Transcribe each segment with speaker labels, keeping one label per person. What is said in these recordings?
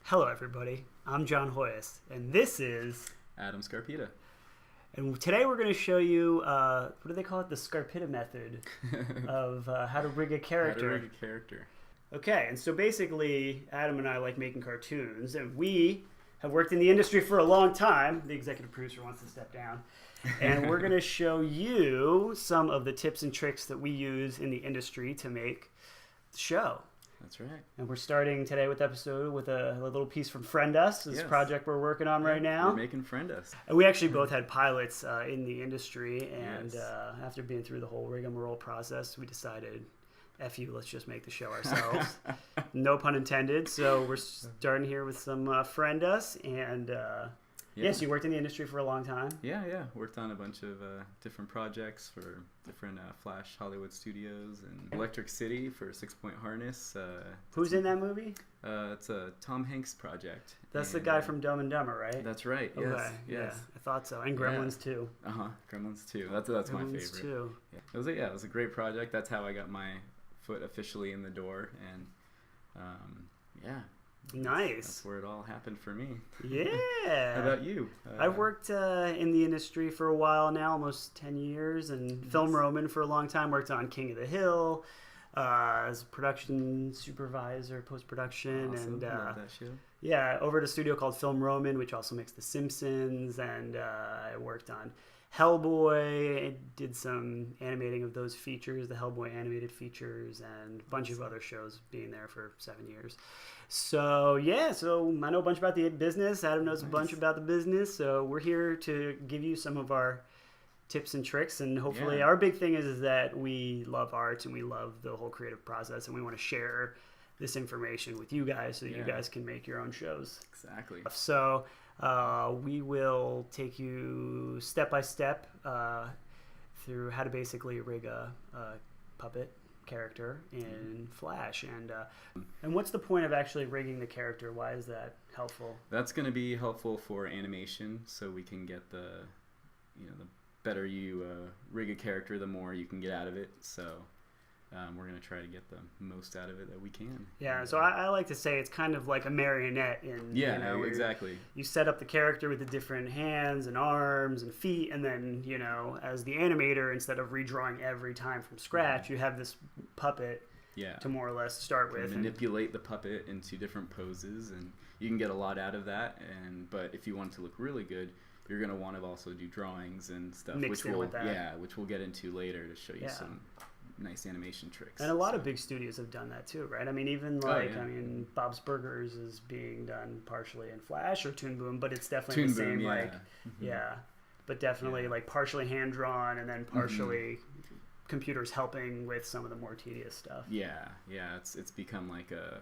Speaker 1: Hello, everybody. I'm John Hoyas, and this is.
Speaker 2: Adam Scarpita.
Speaker 1: And today we're going to show you what do they call it? The Scarpita method of how to rig a character.
Speaker 2: How to rig a character.
Speaker 1: Okay, and so basically, Adam and I like making cartoons, and we have worked in the industry for a long time. The executive producer wants to step down. And we're going to show you some of the tips and tricks that we use in the industry to make the show.
Speaker 2: That's right.
Speaker 1: And we're starting today with episode with a little piece from Friend Us, this project we're working on right now.
Speaker 2: We're making Friend Us.
Speaker 1: And we actually both had pilots in the industry, and after being through the whole rigmarole process, we decided, F you, let's just make the show ourselves. No pun intended. So we're starting here with some Friend Us, and yes, you worked in the industry for a long time.
Speaker 2: Yeah. Worked on a bunch of different projects for different Flash Hollywood studios and Electric City for 6-Point Harness.
Speaker 1: Who's in that movie?
Speaker 2: It's a Tom Hanks project.
Speaker 1: That's the guy from Dumb and Dumber, right?
Speaker 2: That's right.
Speaker 1: Okay.
Speaker 2: Yes.
Speaker 1: Yeah, I thought so. And Gremlins too.
Speaker 2: Gremlins too. That's
Speaker 1: Gremlins
Speaker 2: my favorite.
Speaker 1: Too.
Speaker 2: Yeah. It was a great project. That's how I got my foot officially in the door, and
Speaker 1: Nice.
Speaker 2: That's where it all happened for me.
Speaker 1: Yeah.
Speaker 2: How about you?
Speaker 1: I've worked in the industry for a while now, almost 10 years, and Film Roman for a long time. Worked on King of the Hill as a production supervisor, post-production.
Speaker 2: Awesome.
Speaker 1: And
Speaker 2: Love that show.
Speaker 1: Yeah, over at a studio called Film Roman, which also makes The Simpsons. And I worked on Hellboy. I did some animating of those features, the Hellboy animated features, and a bunch of other shows, being there for 7 years. So I know a bunch about the business. Adam knows a bunch about the business. So we're here to give you some of our tips and tricks, and hopefully our big thing is that we love art and we love the whole creative process, and we want to share this information with you guys so that you guys can make your own shows.
Speaker 2: Exactly.
Speaker 1: So we will take you step by step through how to basically rig a puppet character in Flash, and what's the point of actually rigging the character? Why is that helpful?
Speaker 2: That's going to be helpful for animation, so we can get the better you rig a character, the more you can get out of it. So we're going to try to get the most out of it that we can.
Speaker 1: Yeah, so I like to say it's kind of like a marionette in
Speaker 2: exactly.
Speaker 1: You set up the character with the different hands and arms and feet, and then as the animator, instead of redrawing every time from scratch, you have this puppet to more or less start with.
Speaker 2: Manipulate the puppet into different poses, and you can get a lot out of that. But if you want it to look really good, you're going to want to also do drawings and stuff, which we'll get into later to show you some nice animation tricks.
Speaker 1: And a lot of big studios have done that too, right? I mean, even Bob's Burgers is being done partially in Flash or Toon Boom, but it's definitely the same, but definitely like partially hand drawn and then partially computers helping with some of the more tedious stuff. It's become like the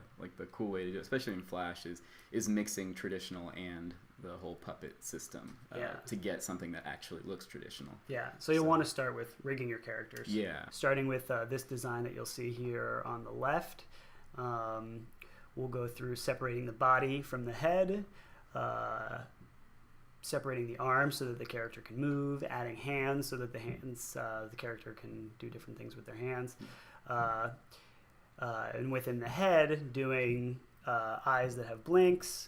Speaker 1: cool way to do it, especially in Flash, is mixing traditional and the whole puppet system to get something that actually looks traditional. So you'll want to start with rigging your characters. Starting with this design that you'll see here on the left. We'll go through separating the body from the head, separating the arms so that the character can move, adding hands so that the character can do different things with their hands, and within the head, doing eyes that have blinks,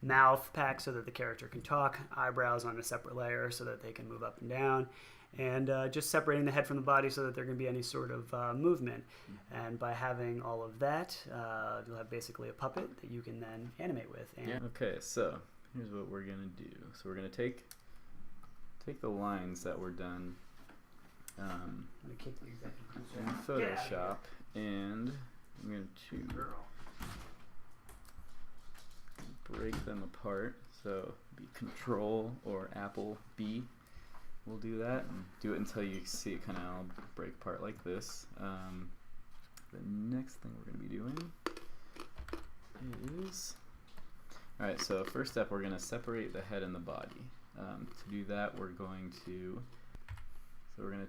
Speaker 1: mouth pack so that the character can talk, eyebrows on a separate layer so that they can move up and down, and just separating the head from the body so that there can be any sort of movement. And by having all of that, you'll have basically a puppet that you can then animate with.
Speaker 2: Okay, so here's what we're going to do. So we're going to take the lines that were done in Photoshop, and I'm going to break them apart. So be Control or Apple B. We'll do that and do it until you see it kind of all break apart like this. The next thing we're going to be doing is... Alright, so first step, we're going to separate the head and the body. To do that, we're going to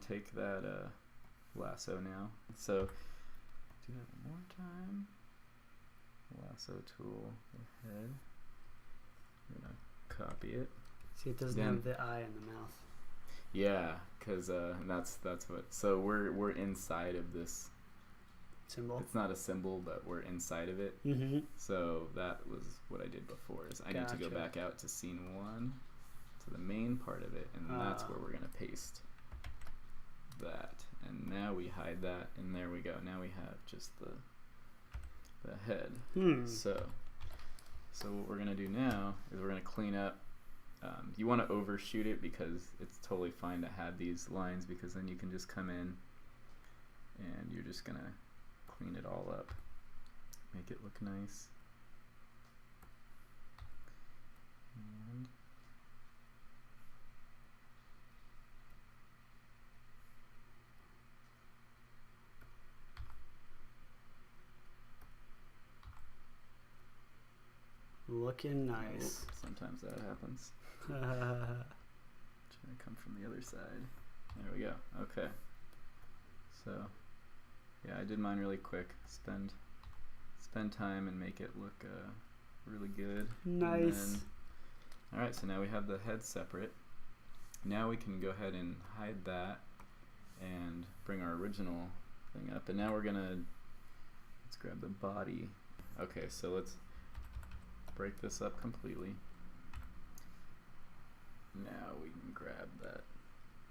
Speaker 2: take that lasso now. So do that one more time. Lasso tool, the head. I'm going to copy it.
Speaker 1: See, it doesn't have the eye in the mouth.
Speaker 2: Yeah, because that's what. So we're inside of this
Speaker 1: symbol.
Speaker 2: It's not a symbol, but we're inside of it.
Speaker 1: Mm-hmm.
Speaker 2: So that was what I did before. Is I need to go back out to scene 1, to the main part of it, and that's where we're gonna paste that. And now we hide that, and there we go. Now we have just the head. So what we're gonna do now is we're gonna clean up. You want to overshoot it because it's totally fine to have these lines, because then you can just come in and you're just gonna clean it all up, make it look nice. And
Speaker 1: looking nice.
Speaker 2: Sometimes that happens. Trying to come from the other side. There we go. Okay. So, yeah, I did mine really quick. Spend time and make it look really good.
Speaker 1: Nice.
Speaker 2: All right. So now we have the head separate. Now we can go ahead and hide that and bring our original thing up. And now let's grab the body. Okay. So let's break this up completely. Now we can grab that.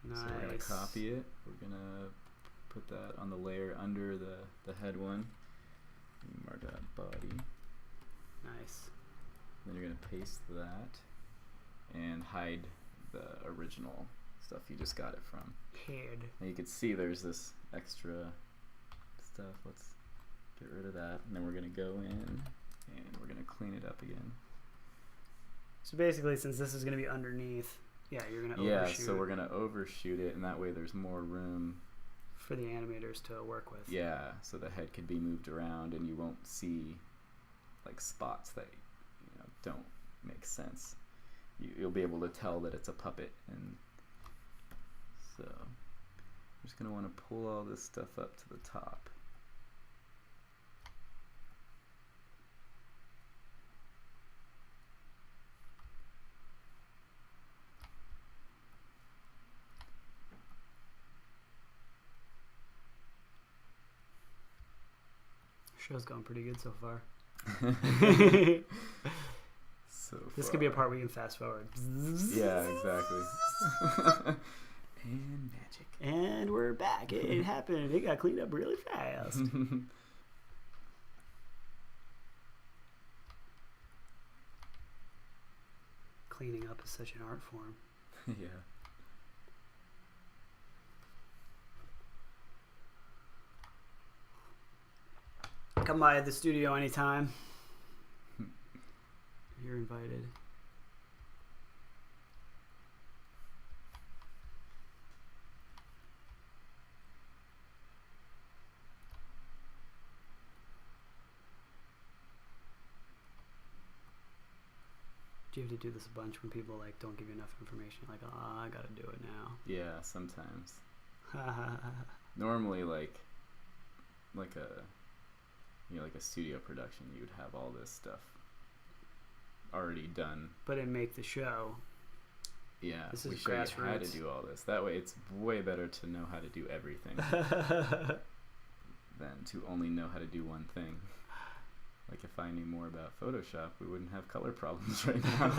Speaker 1: Nice.
Speaker 2: So we're going to copy it. We're going to put that on the layer under the head one. Mark out body.
Speaker 1: Nice.
Speaker 2: Then you're going to paste that and hide the original stuff you just got it from.
Speaker 1: Head.
Speaker 2: Now you can see there's this extra stuff. Let's get rid of that. And then we're going to go in and we're going to clean it up again.
Speaker 1: So basically, since this is going to be underneath, you're going to overshoot.
Speaker 2: Yeah, so we're going to overshoot it, and that way there's more room
Speaker 1: for the animators to work with.
Speaker 2: Yeah, so the head could be moved around, and you won't see like spots that don't make sense. You'll be able to tell that it's a puppet, and so I'm just going to want to pull all this stuff up to the top.
Speaker 1: Show's going pretty good so far.
Speaker 2: This
Speaker 1: could be a part where you can fast forward.
Speaker 2: Yeah, exactly. And magic.
Speaker 1: And we're back. It happened. It got cleaned up really fast. Cleaning up is such an art form.
Speaker 2: Yeah.
Speaker 1: Come by the studio anytime. You're invited. Do you have to do this a bunch when people like don't give you enough information? Like, oh, I gotta do it now.
Speaker 2: Yeah, sometimes. Normally, like a like a studio production, you would have all this stuff already done.
Speaker 1: But it make the show.
Speaker 2: Yeah,
Speaker 1: this
Speaker 2: we
Speaker 1: is
Speaker 2: show you
Speaker 1: grassroots.
Speaker 2: how to do all this. That way, it's way better to know how to do everything than to only know how to do one thing. Like if I knew more about Photoshop, we wouldn't have color problems right now.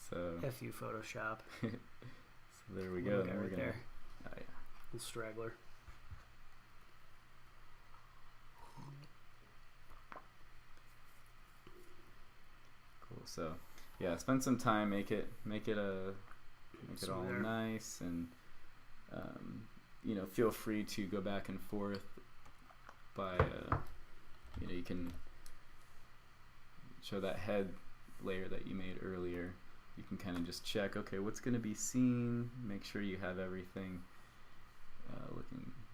Speaker 2: So
Speaker 1: F you, Photoshop.
Speaker 2: So there we go.
Speaker 1: Right there.
Speaker 2: Oh yeah.
Speaker 1: Little straggler.
Speaker 2: Cool. So yeah, spend some time, make it all nice, and feel free to go back and forth by you can show that head layer that you made earlier. You can kind of just check, okay, what's going to be seen, make sure you have everything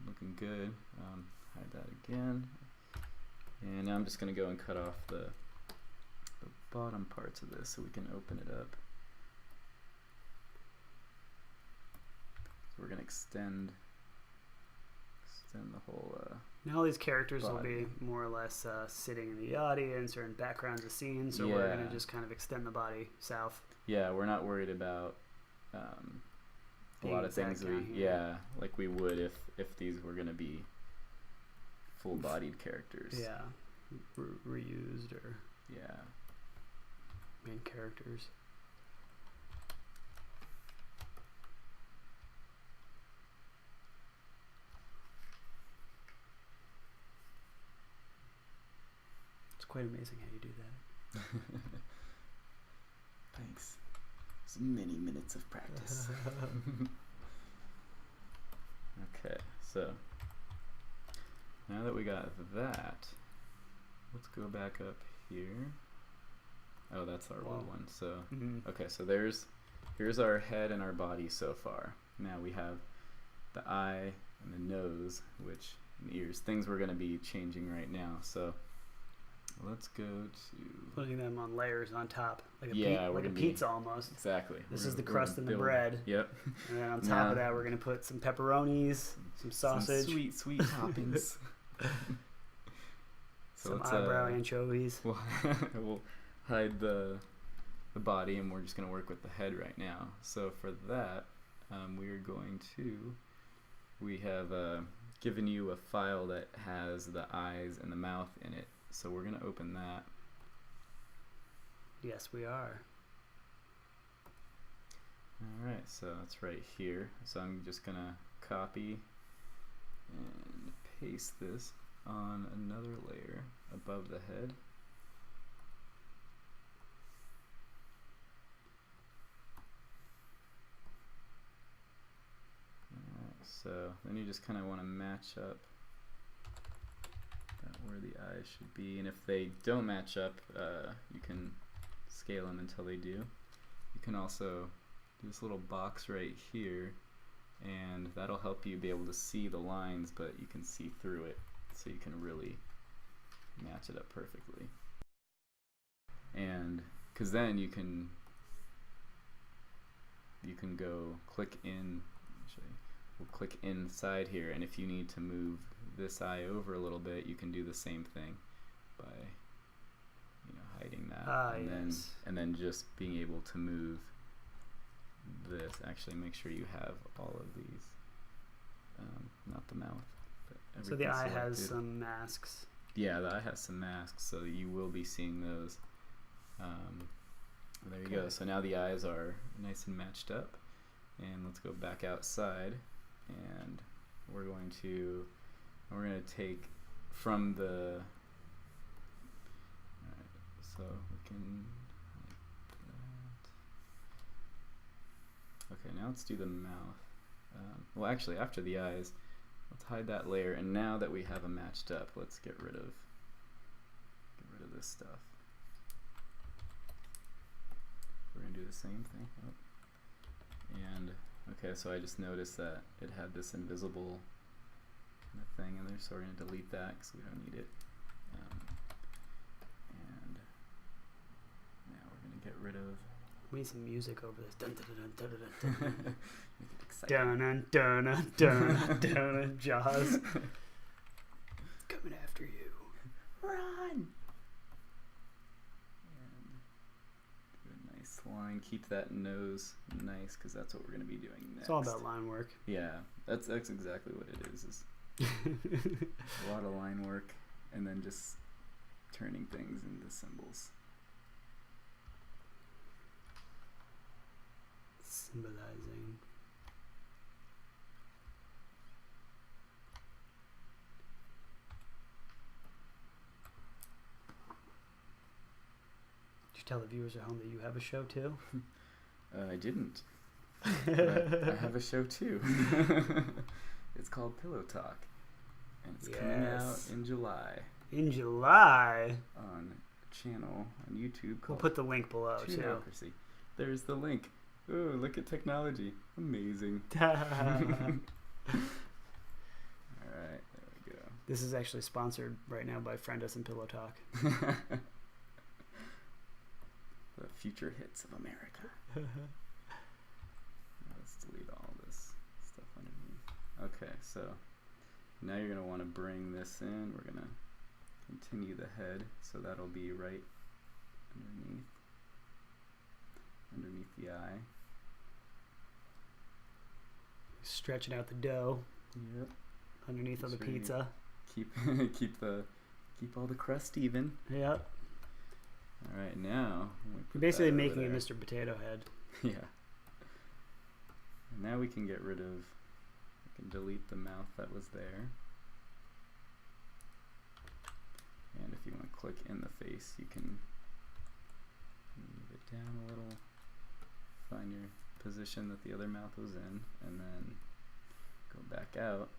Speaker 2: looking good. Hide that again, and now I'm just going to go and cut off the bottom parts of this so we can open it up. So we're going to extend the whole
Speaker 1: now all these characters
Speaker 2: body.
Speaker 1: will be more or less sitting in the audience or in backgrounds of scenes, so we're going to just kind of extend the body south.
Speaker 2: Yeah, we're not worried about a lot of things like we would if these were going to be full-bodied characters.
Speaker 1: Yeah, reused or main characters. It's quite amazing how you do that.
Speaker 2: Thanks. It's many minutes of practice. Okay, so now that we got that, let's go back up here. Oh, that's our old one. So okay, so here's our head and our body so far. Now we have the eye and the nose, and ears, things we're going to be changing right now. So let's go to
Speaker 1: putting them on layers on top, like a pizza almost.
Speaker 2: Exactly.
Speaker 1: This is the crust and the bread.
Speaker 2: Yep.
Speaker 1: And then on top of that, we're gonna put some pepperonis, some sausage,
Speaker 2: some sweet toppings,
Speaker 1: some eyebrow anchovies.
Speaker 2: We'll hide the body, and we're just gonna work with the head right now. So for that, we have given you a file that has the eyes and the mouth in it. So we're going to open that.
Speaker 1: Yes, we are.
Speaker 2: All right, so it's right here. So I'm just going to copy and paste this on another layer above the head. All right, so then you just kind of want to match up where the eyes should be, and if they don't match up, you can scale them until they do. You can also do this little box right here, and that'll help you be able to see the lines, but you can see through it, so you can really match it up perfectly. And because then you can go click in. We'll click inside here, and if you need to move this eye over a little bit, you can do the same thing by hiding that, and then just being able to move this. Actually, make sure you have all of these, not the mouth, but
Speaker 1: so the eye has some masks.
Speaker 2: Yeah, the eye has some masks, so you will be seeing those. There you go. So now the eyes are nice and matched up, and let's go back outside, and we're going to take from the, alright, so we can like that. Okay, now let's do the mouth. Well, actually, after the eyes, let's hide that layer, and now that we have them matched up, let's get rid of this stuff. We're gonna do the same thing. And okay, so I just noticed that it had this invisible thing in there, so we're going to delete that because we don't need it. And now we're going to get rid of.
Speaker 1: We need some music over this. Dun dun dun dun dun dun.
Speaker 2: Make it exciting.
Speaker 1: Dun dun dun dun dun. Jaws coming after you.
Speaker 2: Run. And do a nice line. Keep that nose nice because that's what we're going to be doing next.
Speaker 1: It's all about line work.
Speaker 2: Yeah, that's exactly what it is a lot of line work, and then just turning things into symbols.
Speaker 1: Symbolizing. Did you tell the viewers at home that you have a show too?
Speaker 2: I didn't. I have a show too. It's called Pillow Talk, and it's coming out in July.
Speaker 1: In July?
Speaker 2: On a channel on YouTube called
Speaker 1: We'll put the link below too.
Speaker 2: There's the link. Oh, look at technology. Amazing. Alright, there we go.
Speaker 1: This is actually sponsored right now by Friend Us and Pillow Talk.
Speaker 2: The future hits of America. Let's delete all this stuff underneath. Okay, so now you're going to want to bring this in. We're going to continue the head, so that'll be right underneath the eye.
Speaker 1: Stretching out the dough.
Speaker 2: Yep.
Speaker 1: Underneath of the pizza.
Speaker 2: keep keep all the crust even.
Speaker 1: Yep.
Speaker 2: All right, now
Speaker 1: you're basically making a Mr. Potato Head.
Speaker 2: Yeah. And now we can get rid of. We can delete the mouth that was there. And if you want to click in the face, you can move it down a little. Find your position that the other mouth was in, and then go back out.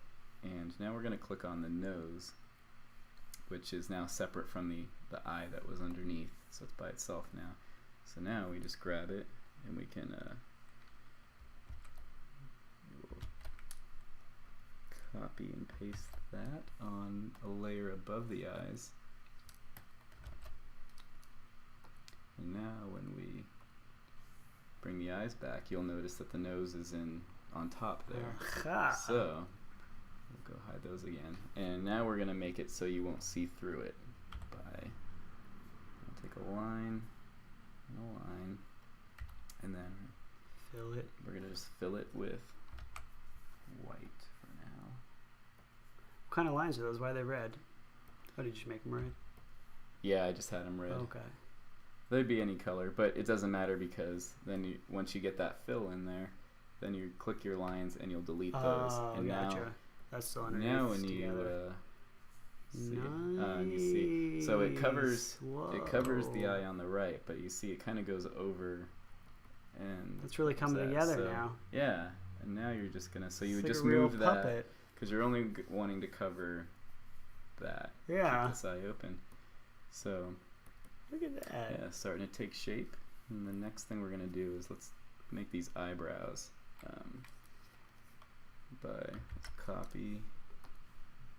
Speaker 2: And now we're going to click on the nose, which is now separate from the eye that was underneath, so it's by itself now. So now we just grab it, and we can copy and paste that on a layer above the eyes. And now when we bring the eyes back, you'll notice that the nose is on top there. So we'll go hide those again. And now we're going to make it so you won't see through it by take a line and a line, and then
Speaker 1: fill it.
Speaker 2: We're going to just fill it with white for now.
Speaker 1: What kind of lines are those? Why are they red? Oh, did you make them red?
Speaker 2: Yeah, I just had them red.
Speaker 1: Okay.
Speaker 2: They'd be any color, but it doesn't matter because then once you get that fill in there, then you click your lines and you'll delete those. And
Speaker 1: gotcha.
Speaker 2: now,
Speaker 1: that's still underneath.
Speaker 2: Now when you you see, so it covers the eye on the right, but you see it kind of goes over, and
Speaker 1: it's really coming together now.
Speaker 2: Yeah, and now you're just gonna you would just move that because you're only wanting to cover that.
Speaker 1: Yeah.
Speaker 2: Keep this eye open. So.
Speaker 1: Look at that.
Speaker 2: Yeah, starting to take shape. And the next thing we're going to do is let's make these eyebrows. Let's copy.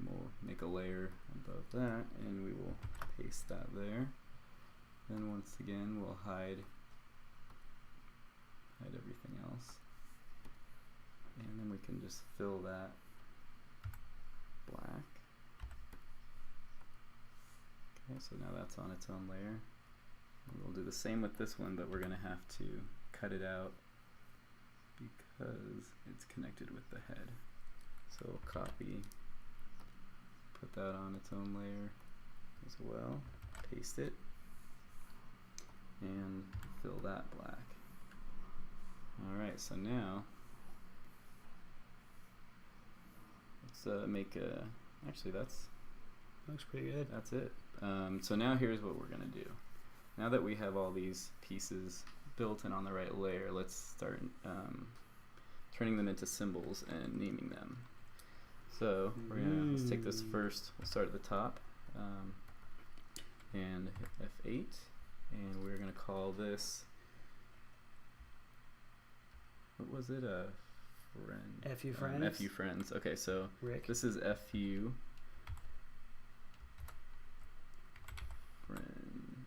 Speaker 2: We'll make a layer above that, and we will paste that there. Then once again, we'll hide everything else. And then we can just fill that black. Okay, so now that's on its own layer. We'll do the same with this one, but we're going to have to cut it out because it's connected with the head. So we'll copy, put that on its own layer as well, paste it, and fill that black. Alright, so now let's make a, actually that's
Speaker 1: looks pretty good.
Speaker 2: That's it. So now here's what we're going to do. Now that we have all these pieces built and on the right layer, let's start turning them into symbols and naming them. So we're gonna, let's take this first. We'll start at the top and hit F8, and we're going to call this, what was it? Friend.
Speaker 1: FU friends?
Speaker 2: FU friends. Okay, so
Speaker 1: Rick.
Speaker 2: This is FU.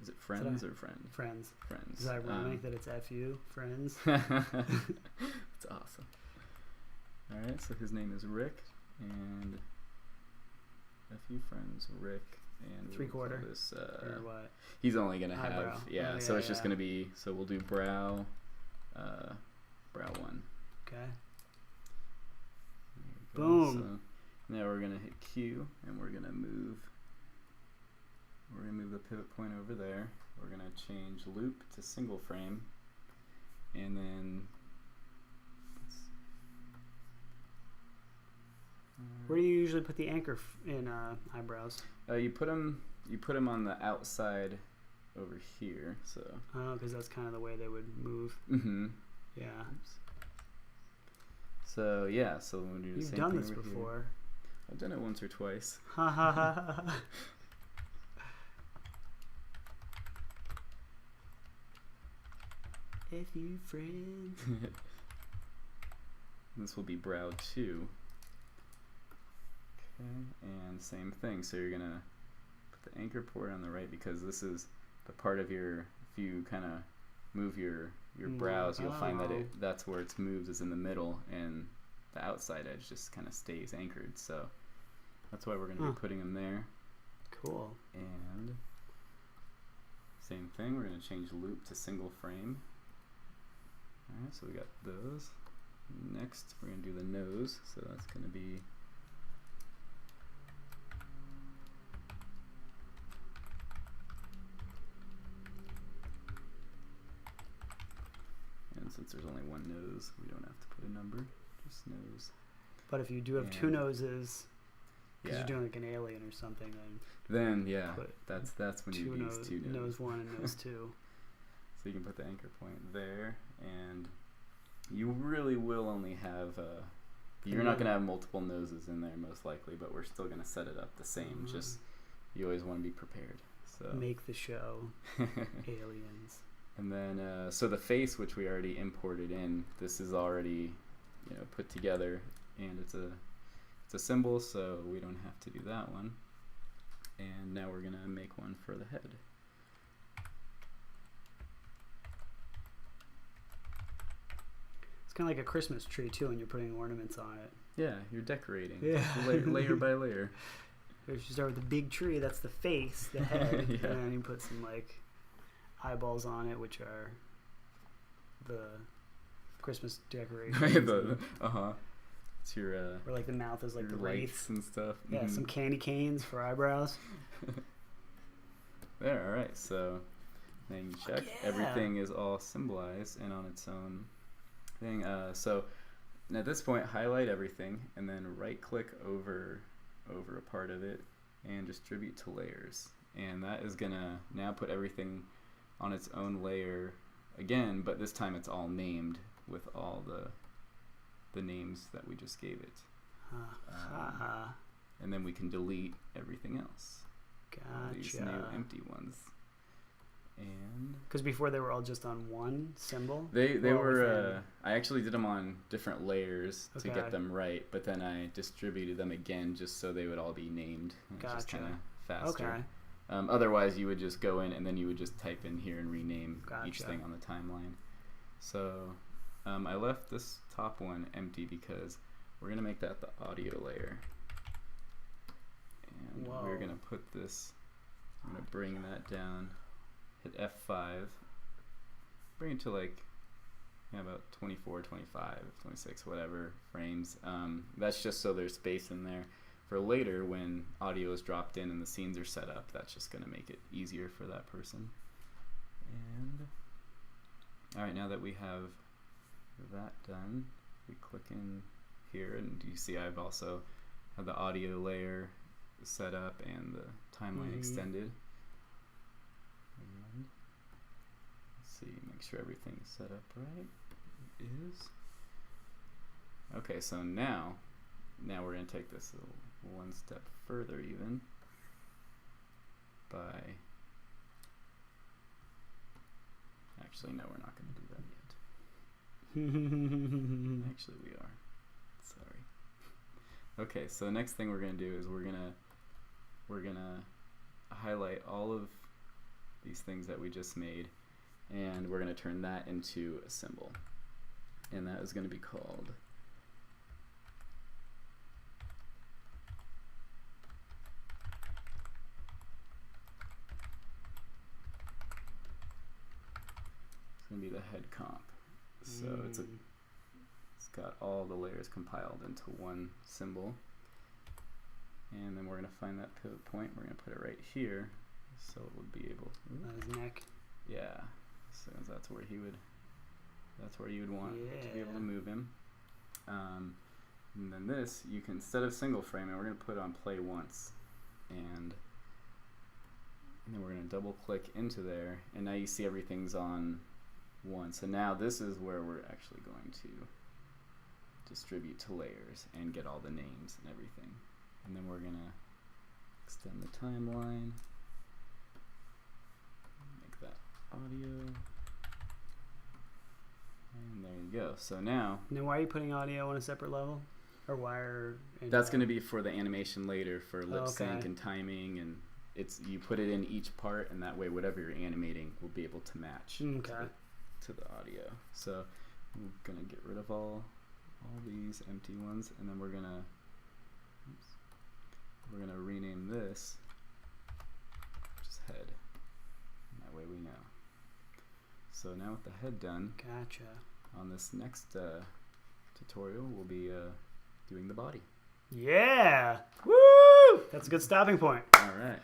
Speaker 2: Is it friends or friend?
Speaker 1: Friends.
Speaker 2: Friends.
Speaker 1: Is it ironic that it's FU, friends?
Speaker 2: That's awesome. Alright, so his name is Rick, and FU friends, Rick, and
Speaker 1: three-quarter.
Speaker 2: This,
Speaker 1: or what?
Speaker 2: He's only going to have,
Speaker 1: eyebrow.
Speaker 2: So it's just going to be, so we'll do brow, brow 1.
Speaker 1: Okay.
Speaker 2: Boom. So now we're going to hit Q, and we're going to move the pivot point over there. We're going to change loop to single frame, and then
Speaker 1: where do you usually put the anchor in eyebrows?
Speaker 2: You put them on the outside over here. So
Speaker 1: because that's kind of the way they would move.
Speaker 2: Mm-hmm.
Speaker 1: Yeah.
Speaker 2: Oops. So yeah, so when we do the
Speaker 1: You've
Speaker 2: same
Speaker 1: done
Speaker 2: thing
Speaker 1: this
Speaker 2: over
Speaker 1: before.
Speaker 2: Here. I've done it once or twice.
Speaker 1: Ha ha ha ha. If you friends.
Speaker 2: This will be brow 2. Okay, and same thing. So you're gonna put the anchor port on the right because this is the part of your. If you kind of move your brows, you'll find that that's where it's moved is in the middle, and the outside edge just kind of stays anchored. So that's why we're gonna be putting them there.
Speaker 1: Cool.
Speaker 2: And same thing. We're gonna change loop to single frame. Alright, so we got those. Next, we're going to do the nose. So that's going to be since there's only one nose, we don't have to put a number, just nose.
Speaker 1: But if you do have two noses, because you're doing like an alien or something,
Speaker 2: then yeah, that's when you use two noses.
Speaker 1: Nose 1 and nose 2.
Speaker 2: So you can put the anchor point there, and you really will only have. You're not going to have multiple noses in there most likely, but we're still going to set it up the same. Just you always want to be prepared. So
Speaker 1: make the show, aliens.
Speaker 2: And then so the face, which we already imported in, this is already put together, and it's a symbol, so we don't have to do that one. And now we're gonna make one for the head.
Speaker 1: It's kind of like a Christmas tree too, when you're putting ornaments on it.
Speaker 2: Yeah, you're decorating.
Speaker 1: Yeah.
Speaker 2: Layer by layer.
Speaker 1: You start with the big tree, that's the face, the head, and then you put some like eyeballs on it, which are the Christmas decorations.
Speaker 2: It's your
Speaker 1: or like the mouth is like the wraiths
Speaker 2: and stuff.
Speaker 1: Yeah, some candy canes for eyebrows.
Speaker 2: There, all right. So then you check everything is all symbolized and on its own thing. So at this point, highlight everything and then right-click over a part of it and distribute to layers. And that is gonna now put everything on its own layer again, but this time it's all named with all the names that we just gave it. And then we can delete everything else.
Speaker 1: Gotcha.
Speaker 2: These new empty ones. And
Speaker 1: because before they were all just on one symbol.
Speaker 2: They were. I actually did them on different layers to get them right, but then I distributed them again just so they would all be named.
Speaker 1: Gotcha.
Speaker 2: Just kind of faster.
Speaker 1: Okay.
Speaker 2: Otherwise, you would just go in and then you would just type in here and rename each
Speaker 1: Gotcha.
Speaker 2: thing on the timeline. So I left this top one empty because we're going to make that the audio layer. And we're going to put this, I'm going to bring that down, hit F5, bring it to like about 24, 25, 26, whatever frames. That's just so there's space in there. For later, when audio is dropped in and the scenes are set up, that's just going to make it easier for that person. And all right, now that we have that done, we click in here, and you see I've also had the audio layer set up and the timeline extended. And let's see, make sure everything's set up right. It is. Okay, so now we're going to take this one step further even by, actually no, we're not going to do that yet. Actually we are. Sorry. Okay, so the next thing we're going to do is we're going to highlight all of these things that we just made, and we're going to turn that into a symbol. And that is going to be called going to be the head comp. So it's got all the layers compiled into one symbol. And then we're going to find that pivot point. We're going to put it right here so it would be able
Speaker 1: his neck.
Speaker 2: Yeah. So that's where you would want to be able to move him. And then this, you can, instead of single frame, and we're going to put on play once. And then we're going to double click into there, and now you see everything's on one. So now this is where we're actually going to distribute to layers and get all the names and everything. And then we're going to extend the timeline, make that audio, and there you go. So now
Speaker 1: why are you putting audio on a separate level? Or wire?
Speaker 2: That's going to be for the animation later for lip sync and timing, and you put it in each part, and that way whatever you're animating will be able to match to the audio. So I'm going to get rid of all these empty ones, and then we're going to rename this just head, and that way we know. So now with the head done, on this next tutorial we'll be doing the body.
Speaker 1: Yeah! Woo! That's a good stopping point.
Speaker 2: All right.